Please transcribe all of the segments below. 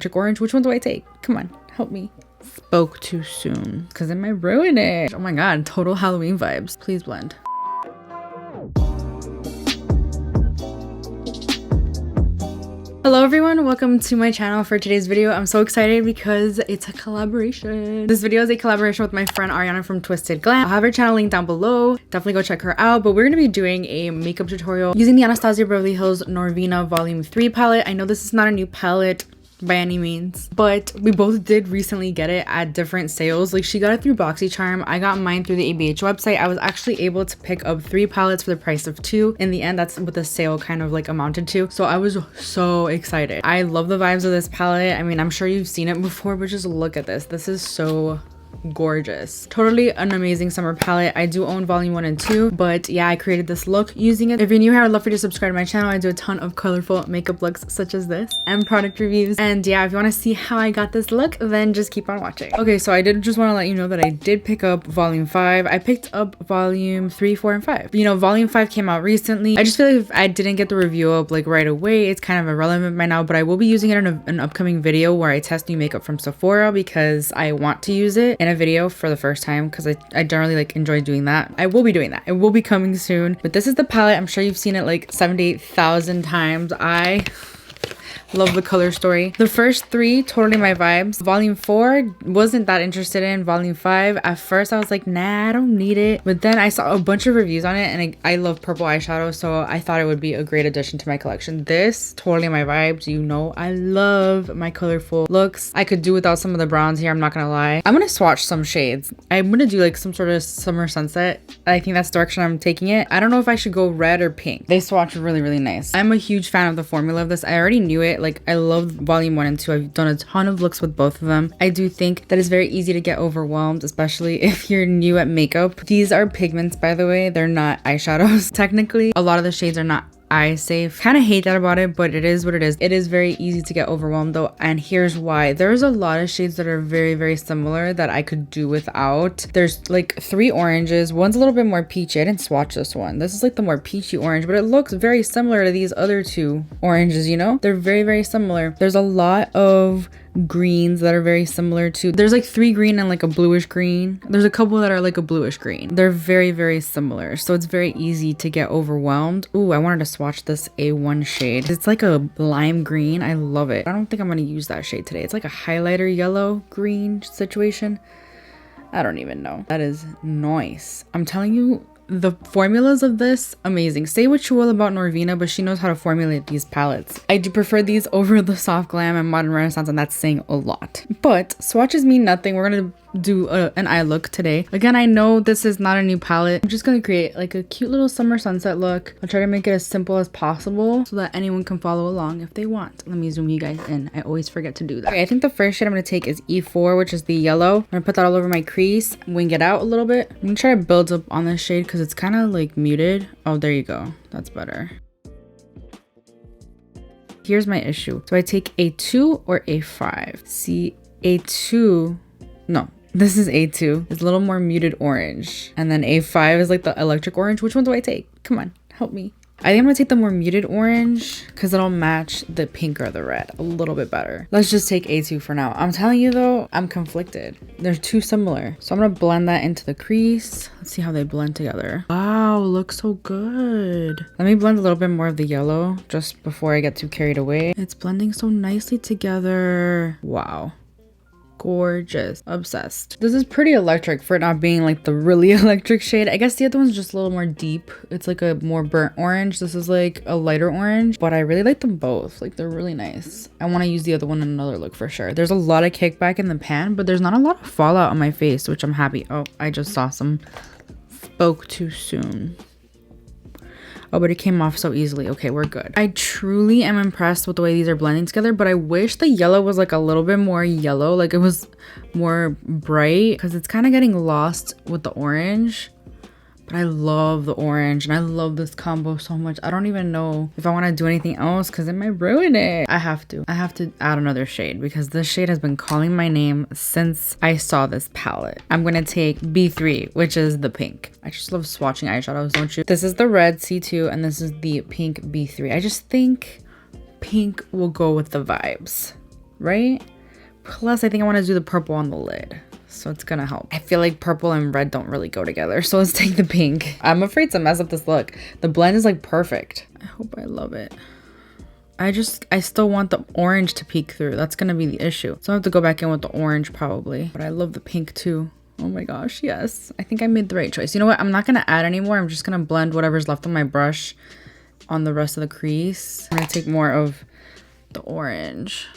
Electric orange, which one do I take? Come on, help me. Spoke too soon, because I might ruin it. Oh my god, total Halloween vibes. Please blend. Hello everyone, welcome to my channel. For today's video, I'm so excited because it's a collaboration. This video is a collaboration with my friend Ariana from Twisted Glam. I'll have her channel linked down below. Definitely go check her out. But we're going to be doing a makeup tutorial using the Anastasia Beverly Hills Norvina Volume 3 palette. I know this is not a new palette by any means, but we both did recently get it at different sales. Like, she got it through BoxyCharm, I got mine through the ABH website. I was actually able to pick up 3 palettes for the price of 2. In the end, that's what the sale kind of like amounted to, so I was so excited. I love the vibes of this palette. I mean, I'm sure you've seen it before, but just look at this. This is so gorgeous. Totally an amazing summer palette. I do own volume 1 and 2, but yeah, I created this look using it. If you're new here, I'd love for you to subscribe to my channel. I do a ton of colorful makeup looks such as this and product reviews. And yeah, if you want to see how I got this look, then just keep on watching. Okay, so I did just want to let you know that I did pick up volume 5. I picked up volume 3, 4, and 5. You know, volume 5 came out recently. I just feel like if I didn't get the review up like right away, it's kind of irrelevant by now, but I will be using it in an upcoming video where I test new makeup from Sephora because I want to use it in a video for the first time because I generally like enjoy doing that. I will be doing that. It will be coming soon. But this is the palette. I'm sure you've seen it like 78,000 times. I love the color story. The first 3, totally my vibes. Volume 4, wasn't that interested in. Volume 5, at first I was like, nah, I don't need it. But then I saw a bunch of reviews on it, and I love purple eyeshadow, so I thought it would be a great addition to my collection. This, totally my vibes. You know, I love my colorful looks. I could do without some of the browns here, I'm not gonna lie. I'm gonna swatch some shades. I'm gonna do like some sort of summer sunset. I think that's the direction I'm taking it. I don't know if I should go red or pink. They swatch really, really nice. I'm a huge fan of the formula of this. I already knew it. Like, I love volume 1 and 2. I've done a ton of looks with both of them. I do think that it's very easy to get overwhelmed, especially if you're new at makeup. These are pigments, by the way. They're not eyeshadows. Technically, a lot of the shades are not eye safe. Kind of hate that about it, but it is what it is. It is very easy to get overwhelmed though, and here's why. There's a lot of shades that are very, very similar that I could do without. There's like 3 oranges. One's a little bit more peachy. I didn't swatch this one. This is like the more peachy orange, but it looks very similar to these other 2 oranges, you know? They're very, very similar. There's a lot of greens that are very similar to. There's like 3 green and like a bluish green. There's a couple that are like a bluish green. They're very, very similar, so it's very easy to get overwhelmed. Ooh, I wanted to swatch this A1 shade. It's like a lime green. I love it. I don't think I'm gonna use that shade today. It's like a highlighter yellow green situation. I don't even know. That is nice. I'm telling you, the formulas of this, amazing. Say what you will about Norvina, but she knows how to formulate these palettes. I do prefer these over the Soft Glam and Modern Renaissance, and that's saying a lot. But swatches mean nothing. We're gonna do an eye look today. Again, I know this is not a new palette. I'm just gonna create like a cute little summer sunset look. I'll try to make it as simple as possible so that anyone can follow along if they want. Let me zoom you guys in. I always forget to do that. Okay, I think the first shade I'm gonna take is E4, which is the yellow. I'm gonna put that all over my crease, wing it out a little bit. I'm gonna try to build up on this shade because it's kind of like muted. Oh, there you go. That's better. Here's my issue. So I take A2 or A5. See, A2, no. This is A2. It's a little more muted orange. And then A5 is like the electric orange. Which one do I take? Come on, help me. I think I'm gonna take the more muted orange because it'll match the pink or the red a little bit better. Let's just take A2 for now. I'm telling you though, I'm conflicted. They're too similar. So I'm gonna blend that into the crease. Let's see how they blend together. Wow, looks so good. Let me blend a little bit more of the yellow just before I get too carried away. It's blending so nicely together. Wow. Gorgeous. Obsessed. This is pretty electric for it not being like the really electric shade. I guess the other one's just a little more deep. It's like a more burnt orange. This is like a lighter orange, but I really like them both. Like, they're really nice. I want to use the other one in another look for sure. There's a lot of kickback in the pan, but there's not a lot of fallout on my face, which I'm happy. Oh, I just saw some. Spoke too soon. Oh, but it came off so easily. Okay, we're good. I truly am impressed with the way these are blending together, but I wish the yellow was like a little bit more yellow, like it was more bright, because it's kind of getting lost with the orange. But I love the orange and I love this combo so much. I don't even know if I want to do anything else because it might ruin it. I have to add another shade because this shade has been calling my name since I saw this palette. I'm going to take B3, which is the pink. I just love swatching eyeshadows, don't you? This is the red C2 and this is the pink B3. I just think pink will go with the vibes. right? Plus, I think I want to do the purple on the lid. So it's gonna help. I feel like purple and red don't really go together. So let's take the pink. I'm afraid to mess up this look. The blend is like perfect. I hope I love it. I still want the orange to peek through. That's gonna be the issue. So I have to go back in with the orange probably. But I love the pink too. Oh my gosh, yes. I think I made the right choice. You know what? I'm not gonna add anymore. I'm just gonna blend whatever's left on my brush on the rest of the crease. I'm gonna take more of the orange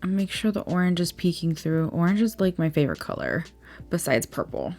and make sure the orange is peeking through. Orange is like my favorite color besides purple.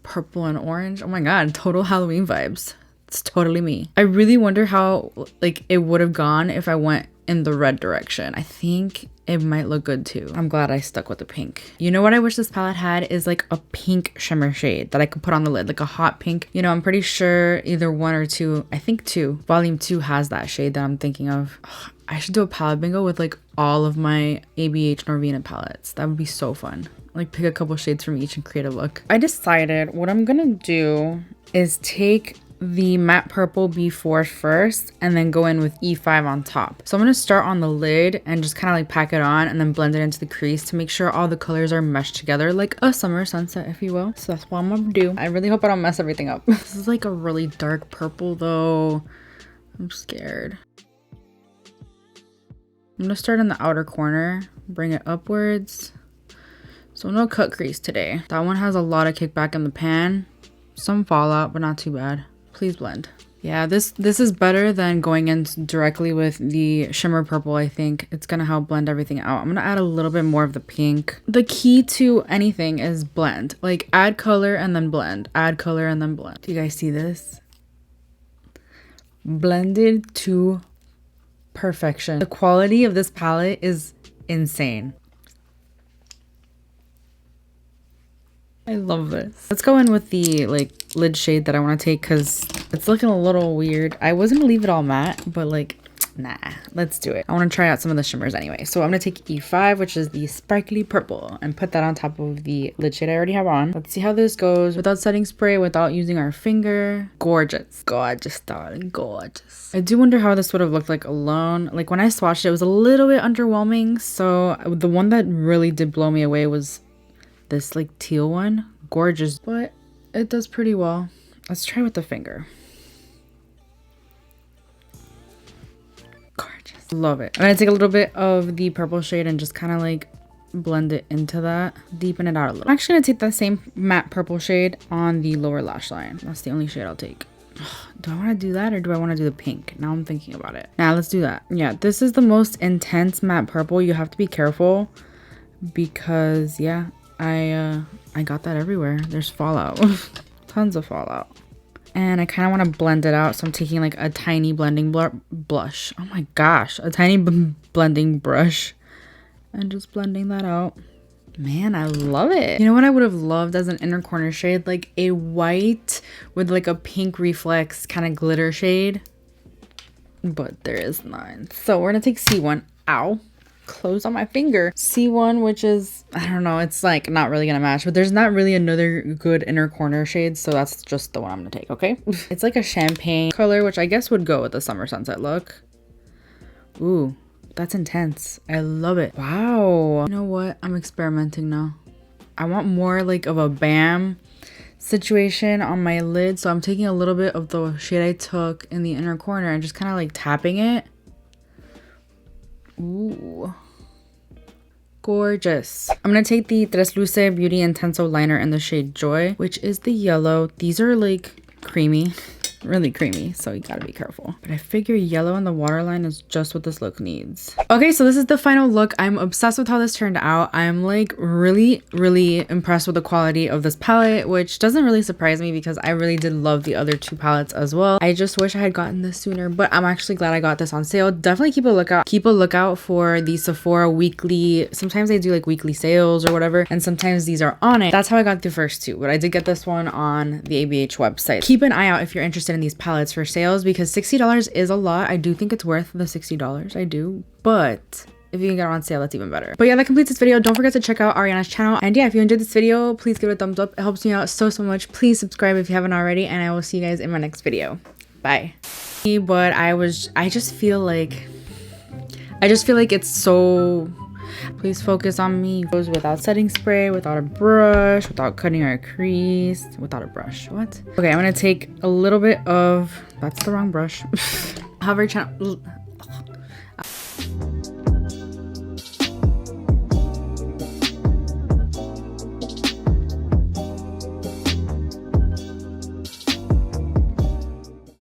Purple and orange. Oh my god, total Halloween vibes. It's totally me. I really wonder how like it would have gone if I went in the red direction. I think it might look good too. I'm glad I stuck with the pink. You know what I wish this palette had is like a pink shimmer shade that I could put on the lid, like a hot pink. You know, I'm pretty sure either 1 or 2, I think 2. Volume 2 has that shade that I'm thinking of. Ugh, I should do a palette bingo with like all of my ABH Norvina palettes. That would be so fun. Like pick a couple shades from each and create a look. I decided what I'm gonna do is take the matte purple B4 first and then go in with E5 on top. So I'm going to start on the lid and just kind of like pack it on and then blend it into the crease to make sure all the colors are meshed together like a summer sunset, if you will. So that's what I'm going to do. I really hope I don't mess everything up. This is like a really dark purple though. I'm scared. I'm going to start in the outer corner, bring it upwards. So no cut crease today. That one has a lot of kickback in the pan. Some fallout, but not too bad. Please blend. Yeah, this is better than going in directly with the shimmer purple. I think it's gonna help blend everything out. I'm gonna add a little bit more of the pink. The key to anything is blend. Like add color and then blend. Add color and then blend. Do you guys see this? Blended to perfection. The quality of this palette is insane. I love this. Let's go in with the like lid shade that I want to take because it's looking a little weird. I was gonna leave it all matte, but like, nah, let's do it. I want to try out some of the shimmers anyway. So I'm gonna take E5, which is the sparkly purple, and put that on top of the lid shade I already have on. Let's see how this goes without setting spray, without using our finger. Gorgeous. Gorgeous, darling. Gorgeous. I do wonder how this would have looked like alone. Like when I swatched it was a little bit underwhelming. So the one that really did blow me away was this like teal one. Gorgeous, but it does pretty well. Let's try with the finger. Gorgeous. Love it. I'm gonna take a little bit of the purple shade and just kind of like blend it into that. Deepen it out a little. I'm actually gonna take that same matte purple shade on the lower lash line. That's the only shade I'll take. Do I want to do that or do I want to do the pink? Now I'm thinking about it. Now let's do that. Yeah, this is the most intense matte purple. You have to be careful because yeah, I got that everywhere. There's fallout. Tons of fallout. And I kind of want to blend it out. So I'm taking like a tiny blending blush. Oh my gosh. A tiny blending brush. And just blending that out. Man, I love it. You know what I would have loved as an inner corner shade? Like a white with like a pink reflex kind of glitter shade. But there is none. So we're going to take C1. Ow. Close on my finger. C1, which is, I don't know, it's like not really gonna match, but there's not really another good inner corner shade, so that's just the one I'm gonna take. Okay. It's like a champagne color, which I guess would go with the summer sunset look. Ooh, that's intense. I love it. Wow. You know what, I'm experimenting now. I want more like of a bam situation on my lid, so I'm taking a little bit of the shade I took in the inner corner and just kind of like tapping it. Ooh, gorgeous. I'm gonna take the Tres Luce Beauty Intenso liner in the shade Joy, which is the yellow. These are like creamy, really creamy, so you gotta be careful. But I figure yellow in the waterline is just what this look needs. Okay, so this is the final look. I'm obsessed with how this turned out. I'm like really impressed with the quality of this palette, which doesn't really surprise me because I really did love the other two palettes as well. I just wish I had gotten this sooner, but I'm actually glad I got this on sale. Definitely keep a lookout for the Sephora weekly. Sometimes they do like weekly sales or whatever, and sometimes these are on it. That's how I got the first two, but I did get this one on the ABH website. Keep an eye out if you're interested in these palettes for sales because $60 is a lot. I do think it's worth the $60. I do, but if you can get it on sale, that's even better. But yeah, that completes this video. Don't forget to check out Ariana's channel. And yeah, if you enjoyed this video, please give it a thumbs up. It helps me out so much. Please subscribe if you haven't already, and I will see you guys in my next video. Bye. But I just feel like I just feel like it's so... Please focus on me. Goes without setting spray, without a brush, without cutting our crease, without a brush. What? Okay, I'm gonna take a little bit of... That's the wrong brush. However,